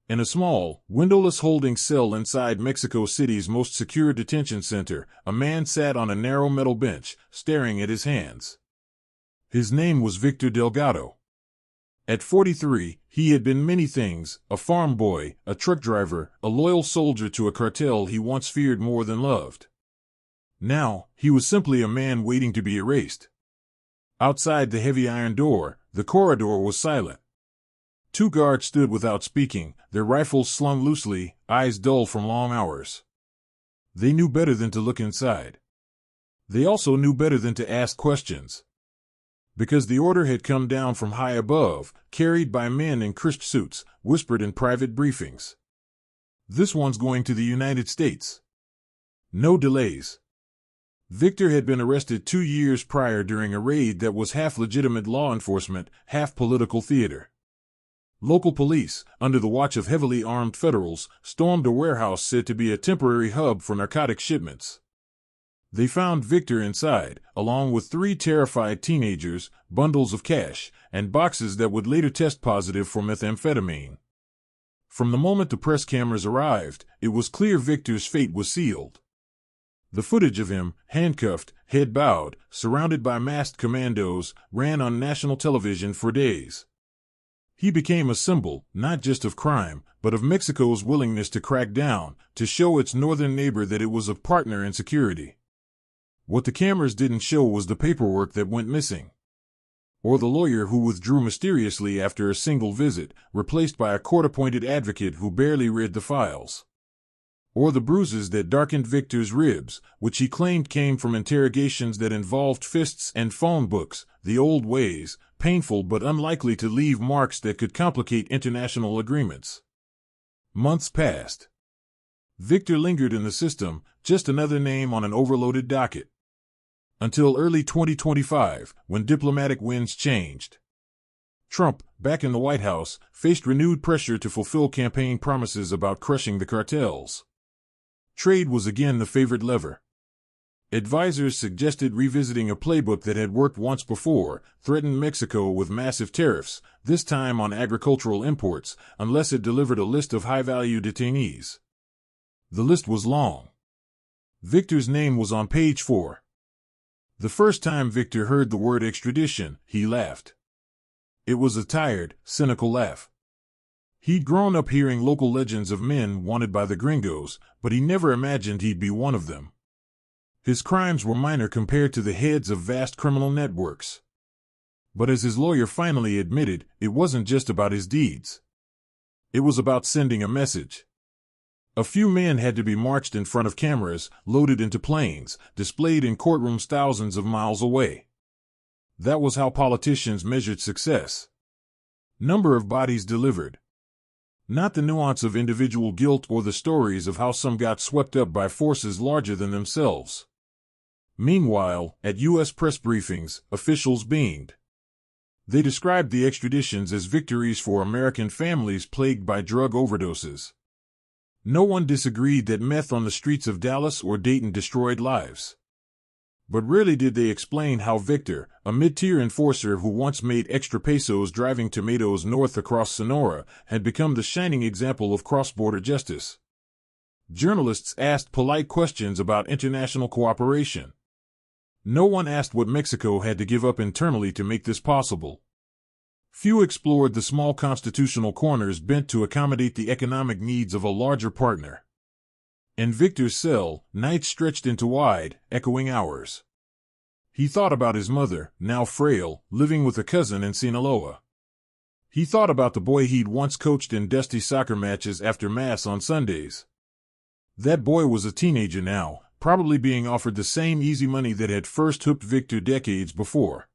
In a small, windowless holding cell inside Mexico City's most secure detention center, a man sat on a narrow metal bench, staring at his hands. His name was Victor Delgado. At 43, he had been many things: a farm boy, a truck driver, a loyal soldier to a cartel he once feared more than loved. Now, he was simply a man waiting to be erased. Outside the heavy iron door, the corridor was silent. Two guards stood without speaking, their rifles slung loosely, eyes dull from long hours. They knew better than to look inside. They also knew better than to ask questions. Because the order had come down from high above, carried by men in crisp suits, whispered in private briefings. This one's going to the United States. No delays. Victor had been arrested 2 years prior during a raid that was half legitimate law enforcement, half political theater. Local police, under the watch of heavily armed federals, stormed a warehouse said to be a temporary hub for narcotic shipments. They found Victor inside, along with 3 terrified teenagers, bundles of cash, and boxes that would later test positive for methamphetamine. From the moment the press cameras arrived, it was clear Victor's fate was sealed. The footage of him, handcuffed, head bowed, surrounded by masked commandos, ran on national television for days. He became a symbol, not just of crime, but of Mexico's willingness to crack down, to show its northern neighbor that it was a partner in security. What the cameras didn't show was the paperwork that went missing. Or the lawyer who withdrew mysteriously after a single visit, replaced by a court-appointed advocate who barely read the files. Or the bruises that darkened Victor's ribs, which he claimed came from interrogations that involved fists and phone books, the old ways, painful but unlikely to leave marks that could complicate international agreements. Months passed. Victor lingered in the system, just another name on an overloaded docket. Until early 2025, when diplomatic winds changed. Trump, back in the White House, faced renewed pressure to fulfill campaign promises about crushing the cartels. Trade was again the favorite lever. Advisors suggested revisiting a playbook that had worked once before, threatened Mexico with massive tariffs, this time on agricultural imports, unless it delivered a list of high-value detainees. The list was long. Victor's name was on page 4. The first time Victor heard the word extradition, he laughed. It was a tired, cynical laugh. He'd grown up hearing local legends of men wanted by the gringos, but he never imagined he'd be one of them. His crimes were minor compared to the heads of vast criminal networks. But as his lawyer finally admitted, it wasn't just about his deeds. It was about sending a message. A few men had to be marched in front of cameras, loaded into planes, displayed in courtrooms thousands of miles away. That was how politicians measured success. Number of bodies delivered. Not the nuance of individual guilt or the stories of how some got swept up by forces larger than themselves. Meanwhile, at U.S. press briefings, officials beamed. They described the extraditions as victories for American families plagued by drug overdoses. No one disagreed that meth on the streets of Dallas or Dayton destroyed lives. But rarely did they explain how Victor, a mid-tier enforcer who once made extra pesos driving tomatoes north across Sonora, had become the shining example of cross-border justice. Journalists asked polite questions about international cooperation. No one asked what Mexico had to give up internally to make this possible. Few explored the small constitutional corners bent to accommodate the economic needs of a larger partner. In Victor's cell, nights stretched into wide, echoing hours. He thought about his mother, now frail, living with a cousin in Sinaloa. He thought about the boy he'd once coached in dusty soccer matches after Mass on Sundays. That boy was a teenager now, probably being offered the same easy money that had first hooked Victor decades before.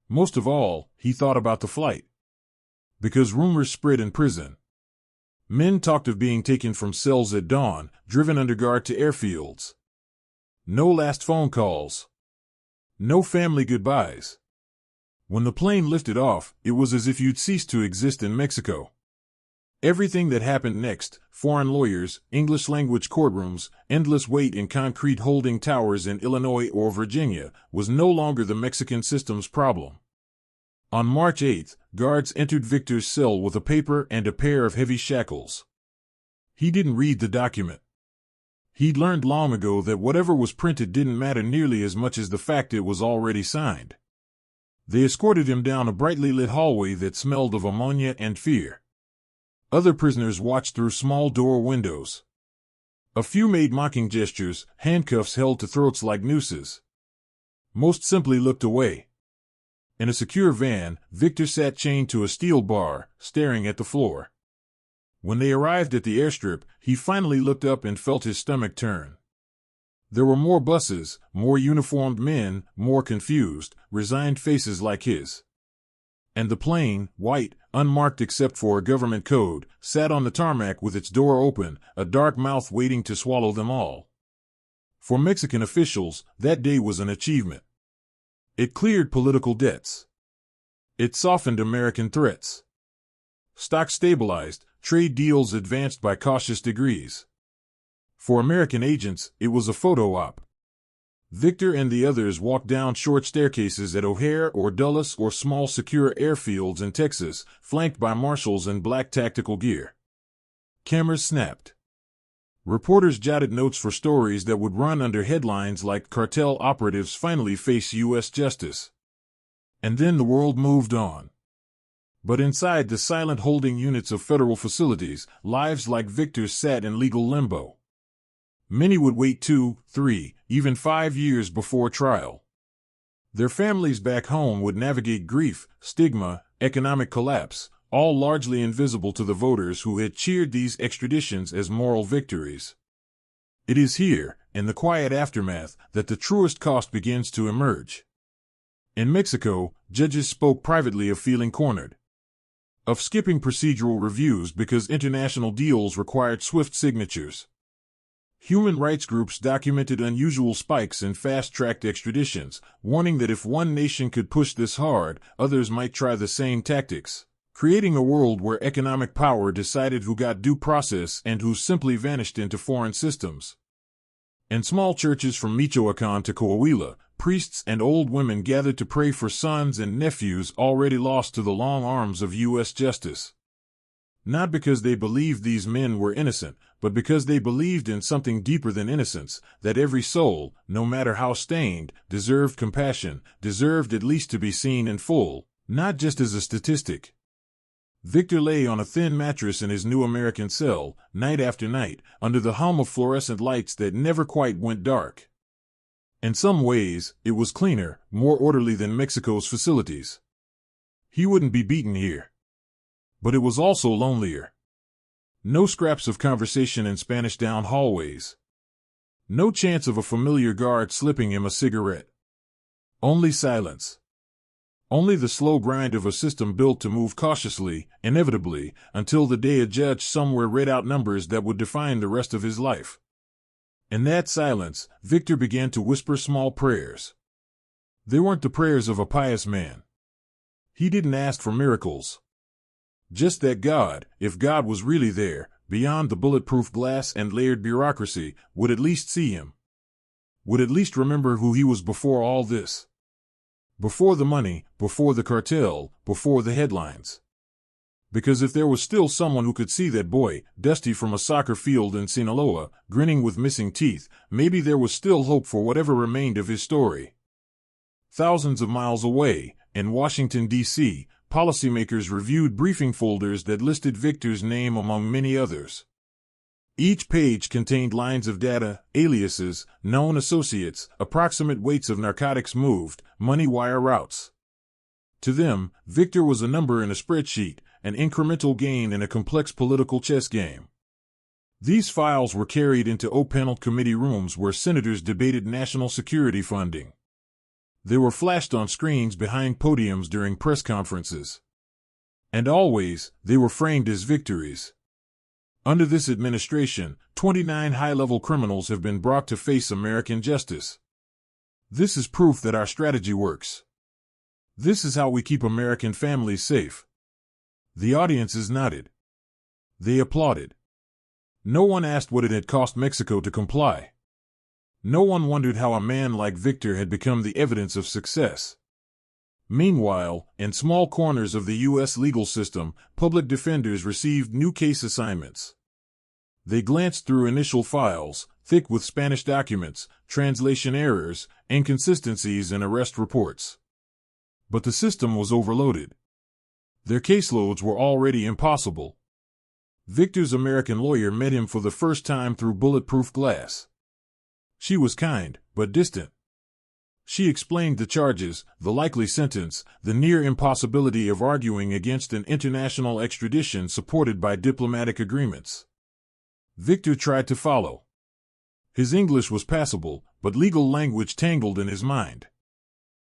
Most of all, he thought about the flight. Because rumors spread in prison. Men talked of being taken from cells at dawn, driven under guard to airfields. No last phone calls. No family goodbyes. When the plane lifted off, it was as if you'd ceased to exist in Mexico. Everything that happened next, foreign lawyers, English-language courtrooms, endless wait in concrete holding towers in Illinois or Virginia, was no longer the Mexican system's problem. On March 8, guards entered Victor's cell with a paper and a pair of heavy shackles. He didn't read the document. He'd learned long ago that whatever was printed didn't matter nearly as much as the fact it was already signed. They escorted him down a brightly lit hallway that smelled of ammonia and fear. Other prisoners watched through small door windows. A few made mocking gestures, handcuffs held to throats like nooses. Most simply looked away. In a secure van, Victor sat chained to a steel bar, staring at the floor. When they arrived at the airstrip, he finally looked up and felt his stomach turn. There were more buses, more uniformed men, more confused, resigned faces like his. And the plane, white, unmarked except for a government code, sat on the tarmac with its door open, a dark mouth waiting to swallow them all. For Mexican officials, that day was an achievement. It cleared political debts. It softened American threats. Stock stabilized, trade deals advanced by cautious degrees. For American agents, it was a photo op. Victor and the others walked down short staircases at O'Hare or Dulles or small secure airfields in Texas, flanked by marshals in black tactical gear. Cameras snapped. Reporters jotted notes for stories that would run under headlines like "Cartel Operatives Finally Face U.S. Justice." And then the world moved on. But inside the silent holding units of federal facilities, lives like Victor's sat in legal limbo. Many would wait 2, 3, even 5 years before trial. Their families back home would navigate grief, stigma, economic collapse, all largely invisible to the voters who had cheered these extraditions as moral victories. It is here, in the quiet aftermath, that the truest cost begins to emerge. In Mexico, judges spoke privately of feeling cornered, of skipping procedural reviews because international deals required swift signatures. Human rights groups documented unusual spikes in fast-tracked extraditions, warning that if one nation could push this hard, others might try the same tactics, creating a world where economic power decided who got due process and who simply vanished into foreign systems. In small churches from Michoacán to Coahuila, priests and old women gathered to pray for sons and nephews already lost to the long arms of U.S. justice. Not because they believed these men were innocent, but because they believed in something deeper than innocence, that every soul, no matter how stained, deserved compassion, deserved at least to be seen in full, not just as a statistic. Victor lay on a thin mattress in his new American cell, night after night, under the hum of fluorescent lights that never quite went dark. In some ways, it was cleaner, more orderly than Mexico's facilities. He wouldn't be beaten here. But it was also lonelier. No scraps of conversation in Spanish down hallways. No chance of a familiar guard slipping him a cigarette. Only silence. Only the slow grind of a system built to move cautiously, inevitably, until the day a judge somewhere read out numbers that would define the rest of his life. In that silence, Victor began to whisper small prayers. They weren't the prayers of a pious man. He didn't ask for miracles. Just that God, if God was really there, beyond the bulletproof glass and layered bureaucracy, would at least see him. Would at least remember who he was before all this. Before the money, before the cartel, before the headlines. Because if there was still someone who could see that boy, Dusty from a soccer field in Sinaloa, grinning with missing teeth, maybe there was still hope for whatever remained of his story. Thousands of miles away, in Washington, D.C., policymakers reviewed briefing folders that listed Victor's name among many others. Each page contained lines of data, aliases, known associates, approximate weights of narcotics moved, money wire routes. To them, Victor was a number in a spreadsheet, an incremental gain in a complex political chess game. These files were carried into O-panel committee rooms where senators debated national security funding. They were flashed on screens behind podiums during press conferences. And always, they were framed as victories. Under this administration, 29 high-level criminals have been brought to face American justice. This is proof that our strategy works. This is how we keep American families safe. The audiences nodded. They applauded. No one asked what it had cost Mexico to comply. No one wondered how a man like Victor had become the evidence of success. Meanwhile, in small corners of the U.S. legal system, public defenders received new case assignments. They glanced through initial files, thick with Spanish documents, translation errors, inconsistencies, and arrest reports. But the system was overloaded. Their caseloads were already impossible. Victor's American lawyer met him for the first time through bulletproof glass. She was kind, but distant. She explained the charges, the likely sentence, the near impossibility of arguing against an international extradition supported by diplomatic agreements. Victor tried to follow. His English was passable, but legal language tangled in his mind.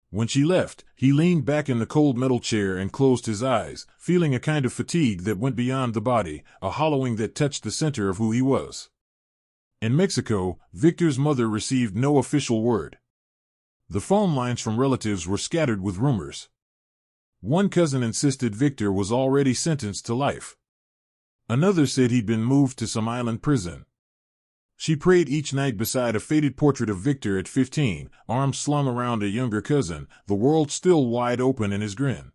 When she left, he leaned back in the cold metal chair and closed his eyes, feeling a kind of fatigue that went beyond the body, a hollowing that touched the center of who he was. In Mexico, Victor's mother received no official word. The phone lines from relatives were scattered with rumors. One cousin insisted Victor was already sentenced to life. Another said he'd been moved to some island prison. She prayed each night beside a faded portrait of Victor at 15, arms slung around a younger cousin, the world still wide open in his grin.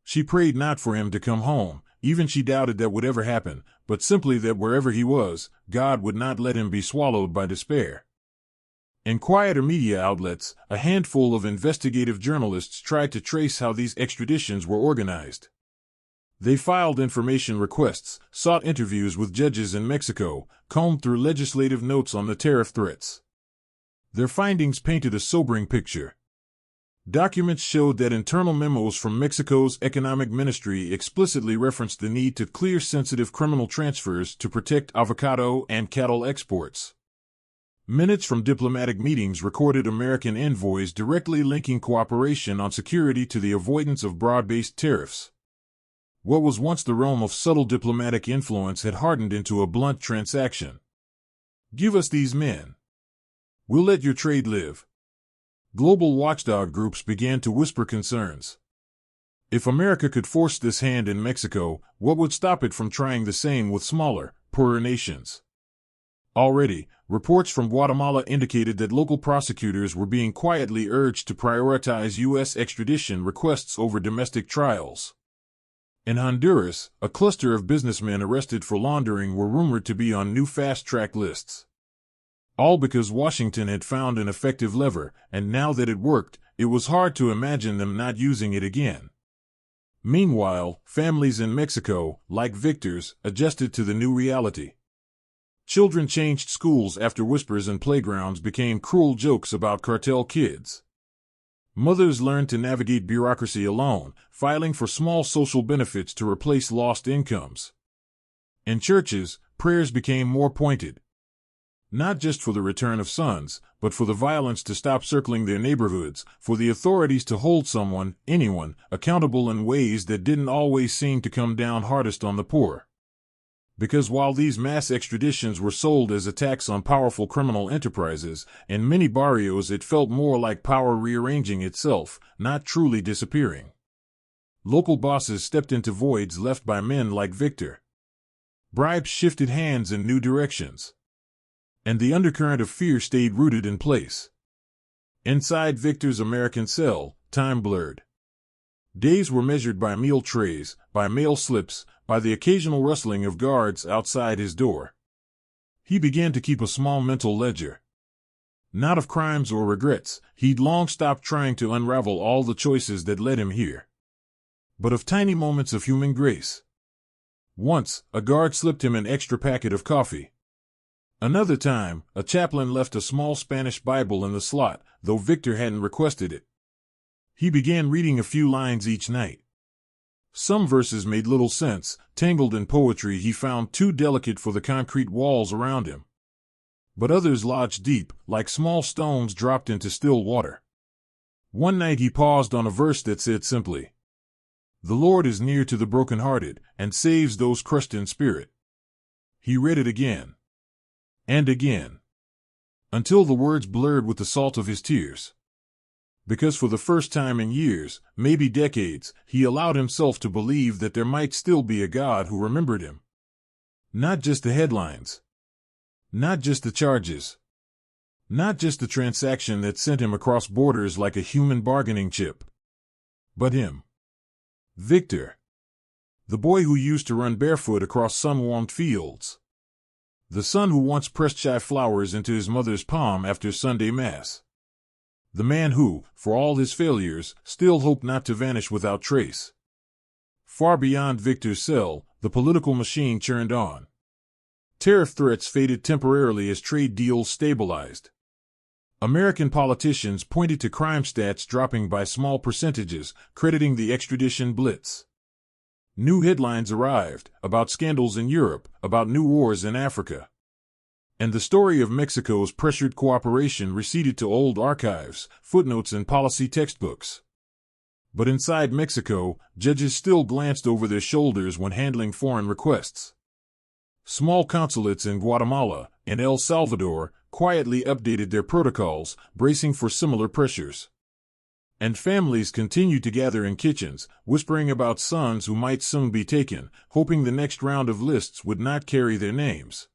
She prayed not for him to come home, even she doubted that would ever happen, but simply that wherever he was, God would not let him be swallowed by despair. In quieter media outlets, a handful of investigative journalists tried to trace how these extraditions were organized. They filed information requests, sought interviews with judges in Mexico, combed through legislative notes on the tariff threats. Their findings painted a sobering picture. Documents showed that internal memos from Mexico's economic ministry explicitly referenced the need to clear sensitive criminal transfers to protect avocado and cattle exports. Minutes from diplomatic meetings recorded American envoys directly linking cooperation on security to the avoidance of broad-based tariffs. What was once the realm of subtle diplomatic influence had hardened into a blunt transaction. Give us these men. We'll let your trade live. Global watchdog groups began to whisper concerns. If America could force this hand in Mexico, what would stop it from trying the same with smaller, poorer nations? Already, reports from Guatemala indicated that local prosecutors were being quietly urged to prioritize U.S. extradition requests over domestic trials. In Honduras, a cluster of businessmen arrested for laundering were rumored to be on new fast-track lists. All because Washington had found an effective lever, and now that it worked, it was hard to imagine them not using it again. Meanwhile, families in Mexico, like Victor's, adjusted to the new reality. Children changed schools after whispers in playgrounds became cruel jokes about cartel kids. Mothers learned to navigate bureaucracy alone, filing for small social benefits to replace lost incomes. In churches, prayers became more pointed. Not just for the return of sons, but for the violence to stop circling their neighborhoods, for the authorities to hold someone, anyone, accountable in ways that didn't always seem to come down hardest on the poor. Because while these mass extraditions were sold as attacks on powerful criminal enterprises, in many barrios it felt more like power rearranging itself, not truly disappearing. Local bosses stepped into voids left by men like Victor. Bribes shifted hands in new directions. And the undercurrent of fear stayed rooted in place. Inside Victor's American cell, time blurred. Days were measured by meal trays, by mail slips, by the occasional rustling of guards outside his door. He began to keep a small mental ledger. Not of crimes or regrets, he'd long stopped trying to unravel all the choices that led him here. But of tiny moments of human grace. Once, a guard slipped him an extra packet of coffee. Another time, a chaplain left a small Spanish Bible in the slot, though Victor hadn't requested it. He began reading a few lines each night. Some verses made little sense, tangled in poetry he found too delicate for the concrete walls around him. But others lodged deep, like small stones dropped into still water. One night he paused on a verse that said simply, "The Lord is near to the brokenhearted, and saves those crushed in spirit." He read it again. And again. Until the words blurred with the salt of his tears. Because for the first time in years, maybe decades, he allowed himself to believe that there might still be a God who remembered him. Not just the headlines. Not just the charges. Not just the transaction that sent him across borders like a human bargaining chip. But him. Victor. The boy who used to run barefoot across sun-warmed fields. The son who once pressed shy flowers into his mother's palm after Sunday Mass. The man who, for all his failures, still hoped not to vanish without trace. Far beyond Victor's cell, the political machine churned on. Tariff threats faded temporarily as trade deals stabilized. American politicians pointed to crime stats dropping by small percentages, crediting the extradition blitz. New headlines arrived, about scandals in Europe, about new wars in Africa. And the story of Mexico's pressured cooperation receded to old archives, footnotes and policy textbooks. But inside Mexico, judges still glanced over their shoulders when handling foreign requests. Small consulates in Guatemala and El Salvador quietly updated their protocols, bracing for similar pressures. And families continued to gather in kitchens, whispering about sons who might soon be taken, hoping the next round of lists would not carry their names.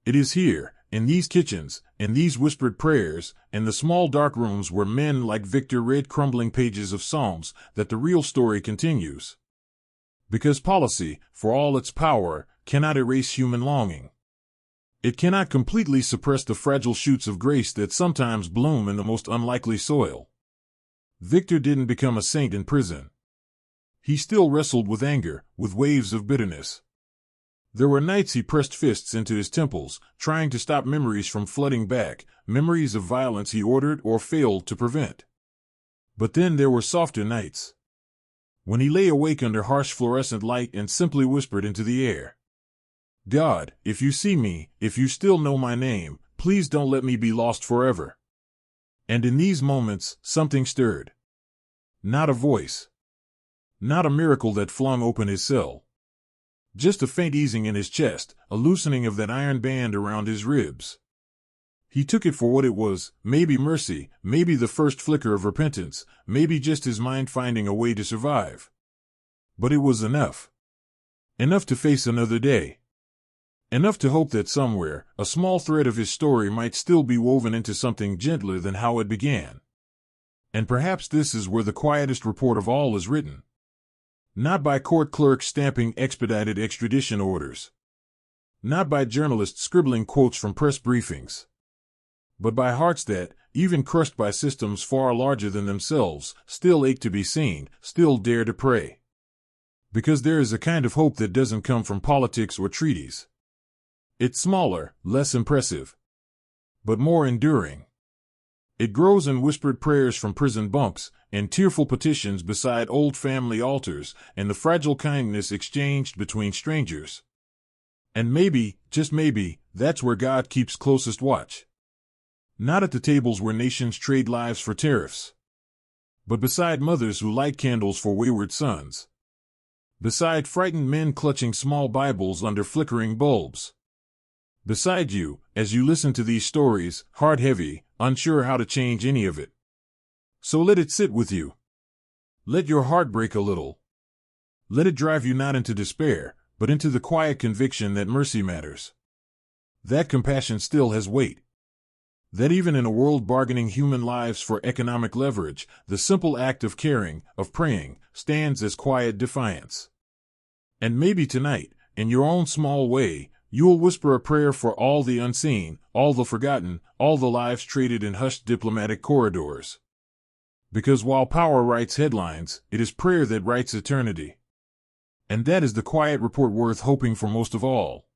It is here, in these kitchens, in these whispered prayers, in the small dark rooms where men like Victor read crumbling pages of Psalms, that the real story continues. Because policy, for all its power, cannot erase human longing. It cannot completely suppress the fragile shoots of grace that sometimes bloom in the most unlikely soil. Victor didn't become a saint in prison. He still wrestled with anger, with waves of bitterness. There were nights he pressed fists into his temples, trying to stop memories from flooding back, memories of violence he ordered or failed to prevent. But then there were softer nights. When he lay awake under harsh fluorescent light and simply whispered into the air, "God, if you see me, if you still know my name, please don't let me be lost forever." And in these moments, something stirred. Not a voice. Not a miracle that flung open his cell. Just a faint easing in his chest, a loosening of that iron band around his ribs. He took it for what it was, maybe mercy, maybe the first flicker of repentance, maybe just his mind finding a way to survive. But it was enough. Enough to face another day. Enough to hope that somewhere, a small thread of his story might still be woven into something gentler than how it began. And perhaps this is where the quietest report of all is written. Not by court clerks stamping expedited extradition orders. Not by journalists scribbling quotes from press briefings. But by hearts that, even crushed by systems far larger than themselves, still ache to be seen, still dare to pray. Because there is a kind of hope that doesn't come from politics or treaties. It's smaller, less impressive, but more enduring. It grows in whispered prayers from prison bunks, and tearful petitions beside old family altars, and the fragile kindness exchanged between strangers. And maybe, just maybe, that's where God keeps closest watch. Not at the tables where nations trade lives for tariffs, but beside mothers who light candles for wayward sons. Beside frightened men clutching small Bibles under flickering bulbs. Beside you, as you listen to these stories, heart heavy, unsure how to change any of it. So let it sit with you. Let your heart break a little. Let it drive you not into despair, but into the quiet conviction that mercy matters. That compassion still has weight. That even in a world bargaining human lives for economic leverage, the simple act of caring, of praying, stands as quiet defiance. And maybe tonight, in your own small way, you will whisper a prayer for all the unseen, all the forgotten, all the lives traded in hushed diplomatic corridors. Because while power writes headlines, it is prayer that writes eternity. And that is the quiet report worth hoping for most of all.